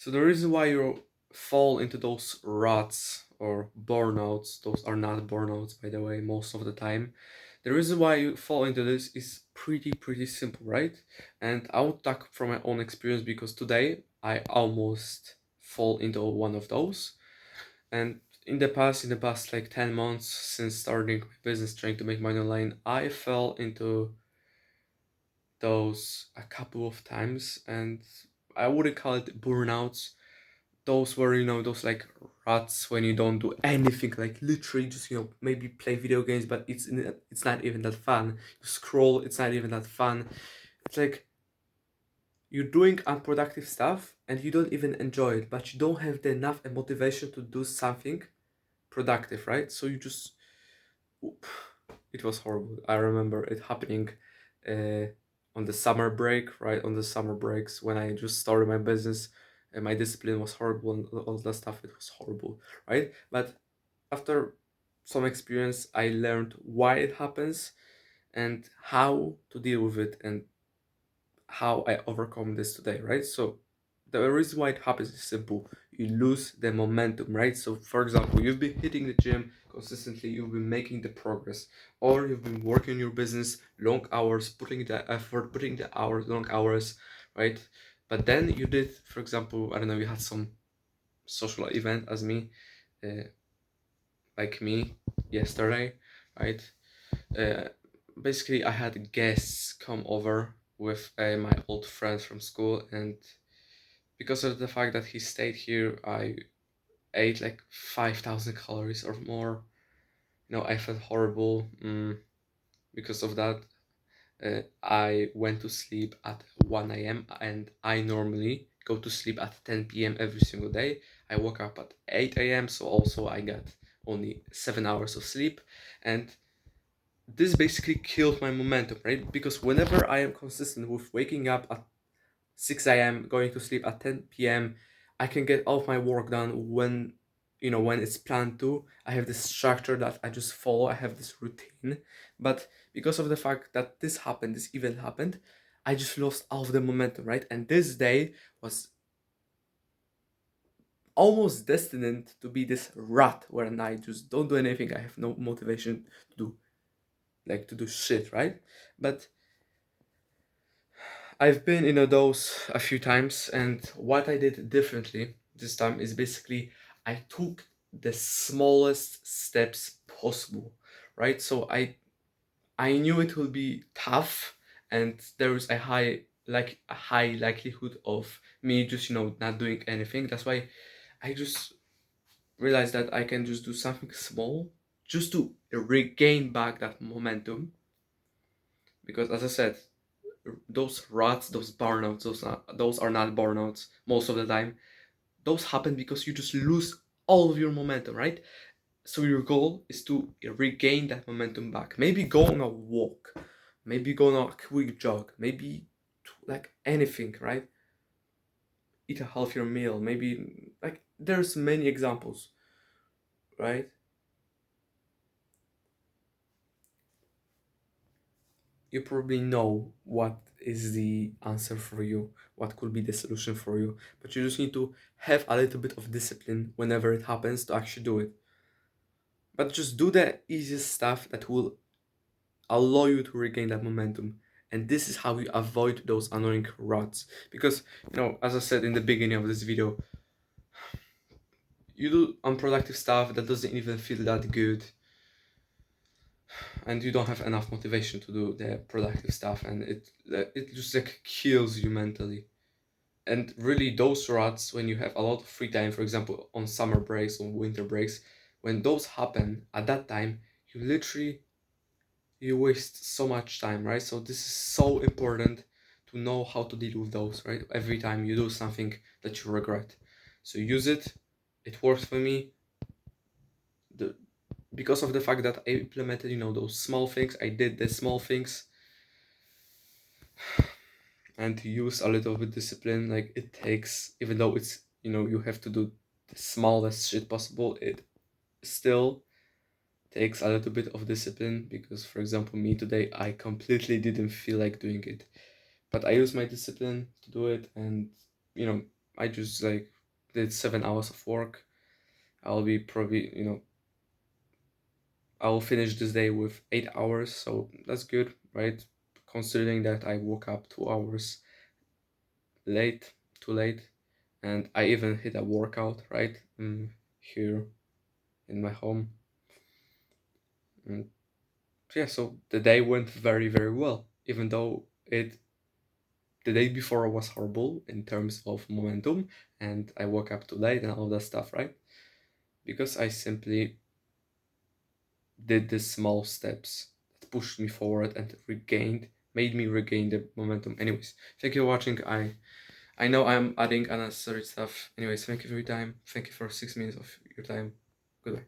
So the reason why you fall into those ruts or burnouts, those are not burnouts by the way, most of the time. The reason why you fall into this is pretty simple, right? And I will talk from my own experience because today I almost fall into one of those. And in the past like 10 months since starting my business trying to make money online, I fell into those a couple of times, and I wouldn't call it burnouts. Those were, those like ruts when you don't do anything, like literally just, maybe play video games, but it's not even that fun. You scroll, it's not even that fun. It's like you're doing unproductive stuff and you don't even enjoy it, but you don't have the enough motivation to do something productive, right? So you just, oop, it was horrible. I remember it happening uh, on the summer break, right? On the summer breaks when I just started my business, and my discipline was horrible and all that stuff. It was horrible, right? But after some experience, I learned why it happens and how to deal with it and how I overcome this today, right? So the reason why it happens is simple. You lose the momentum, right? So for example, you've been hitting the gym consistently, you've been making the progress, or you've been working your business long hours, putting the effort, putting the hours, long hours, right? But then you did, for example, I don't know, you had some social event as me, uh, like me yesterday, right? uh, Basically I had guests come over with my old friends from school, and because of the fact that he stayed here, I ate like 5,000 calories or more. I felt horrible because of that. I went to sleep at 1 a.m. and I normally go to sleep at 10 p.m. every single day. I woke up at 8 a.m., so also I got only 7 hours of sleep. And this basically killed my momentum, right? Because whenever I am consistent with waking up at 6 a.m., going to sleep at 10 p.m., I can get all of my work done when it's planned to. I have this structure that I just follow, I have this routine. But because of the fact that this happened, this event happened, I just lost all of the momentum, right? And this day was almost destined to be this rut where I just don't do anything. I have no motivation to do to do shit, right? But I've been in a dose a few times, and what I did differently this time is basically I took the smallest steps possible, right? So I knew it will be tough, and there is a high likelihood of me just not doing anything. That's why I just realized that I can just do something small just to regain back that momentum. Because as I said, those ruts, those burnouts, those are not burnouts most of the time. Those happen because you just lose all of your momentum, right? So your goal is to regain that momentum back. Maybe go on a walk, maybe go on a quick jog, maybe like anything, right? Eat a healthier meal, maybe like there's many examples, right? You probably know what is the answer for you, what could be the solution for you, but you just need to have a little bit of discipline whenever it happens to actually do it. But just do the easiest stuff that will allow you to regain that momentum. And this is how you avoid those annoying ruts. Because, as I said in the beginning of this video, you do unproductive stuff that doesn't even feel that good, and you don't have enough motivation to do the productive stuff, and it just like kills you mentally. And really, those ruts, when you have a lot of free time, for example, on summer breaks, on winter breaks, when those happen at that time, you literally you waste so much time, right? So this is so important to know how to deal with those, right? Every time you do something that you regret, so use it. It worked for me. The Because of the fact that I implemented, those small things, I did the small things, and to use a little bit discipline. Like it takes, even though it's you have to do the smallest shit possible, it still takes a little bit of discipline. Because for example, me today, I completely didn't feel like doing it, but I use my discipline to do it, and you know I just like did 7 hours of work. I'll be probably, I'll finish this day with 8 hours, so that's good, right? Considering that I woke up 2 hours late, too late, and I even hit a workout, right? Here in my home. And yeah, so the day went very, very well, even though the day before was horrible in terms of momentum, and I woke up too late and all that stuff, right? Because I simply did the small steps that pushed me forward and made me regain the momentum. Anyways, thank you for watching. I know I'm adding unnecessary stuff. Anyways, thank you for your time. Thank you for 6 minutes of your time. Goodbye.